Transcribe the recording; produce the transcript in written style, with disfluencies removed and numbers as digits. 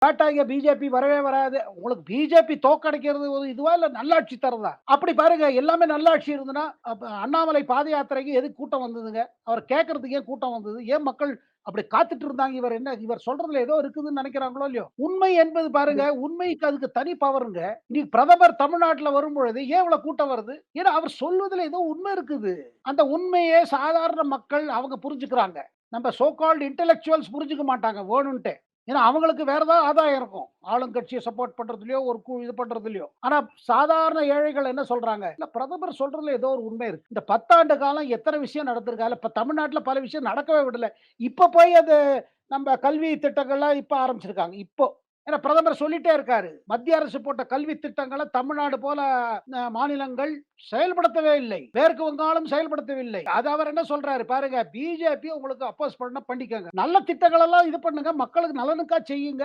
காட்டாங்க BJP வரவே வராது. உங்களுக்கு பிஜேபி தோற்கடிக்கிறது ஒரு இதுவா? இல்ல நல்லாட்சி தர்றதா? அப்படி பாருங்க எல்லாமே நல்லாட்சி இருந்ததுன்னா, அப்ப அண்ணாமலை பாத யாத்திரைக்கு எதுக்கு கூட்டம் வந்ததுங்க? அவர கேட்கறதுக்கு ஏன் கூட்டம் வந்தது? ஏன் மக்கள் அப்படி காத்துட்டு இருந்தாங்க? இவர் சொல்றதுல ஏதோ இருக்குதுன்னு நினைக்கிறாங்களோ இல்லையோ? உண்மை என்பது பாருங்க, உண்மைக்கு அதுக்கு தனி பவர்ங்க. இன்னைக்கு பிரதமர் தமிழ்நாட்டுல வரும்பொழுது ஏன் இவ்வளவு கூட்டம் வருது? ஏன்னா அவர் சொல்வதில ஏதோ உண்மை இருக்குது. அந்த உண்மையே சாதாரண மக்கள் அவங்க புரிஞ்சுக்கிறாங்க. நம்ம சோ கால்ட் இன்டலெக்சுவல்ஸ் புரிஞ்சுக்க மாட்டாங்க வேணுன்ட்டே. ஏன்னா அவங்களுக்கு வேற ஏதாவது ஆதாயம் இருக்கும். ஆளுங்கட்சிய சப்போர்ட் பண்றதுலயோ, ஒரு இது பண்றதுலயோ. ஆனா சாதாரண ஏழைகள் என்ன சொல்றாங்க? இல்ல பிரதமர் சொல்றதுல ஏதோ ஒரு உண்மை இருக்கு. இந்த 10 ஆண்டு காலம் எத்தன விஷயம் நடந்திருக்கு. இப்ப தமிழ்நாட்டுல பல விஷயம் நடக்கவே விடல. இப்ப போய் அது நம்ம கல்வி திட்டங்கள்லாம் இப்ப ஆரம்பிச்சிருக்காங்க. இப்போ. ஏன்னா பிரதமர் சொல்லிட்டே இருக்காரு. மத்திய அரசு போட்ட கல்வி திட்டங்கள தமிழ்நாடு போல மாநிலங்கள் செயல்படுத்தவே இல்லை. மேற்கு வங்காளம் செயல்படுத்தவில்லை. அது அவர் என்ன சொல்றாரு பாருங்க, பிஜேபி உங்களுக்கு அப்போஸ் பண்ணா பண்ணிக்கங்க. நல்ல திட்டங்கள் எல்லாம் இது பண்ணுங்க. மக்களுக்கு நலனுக்கா செய்யுங்க.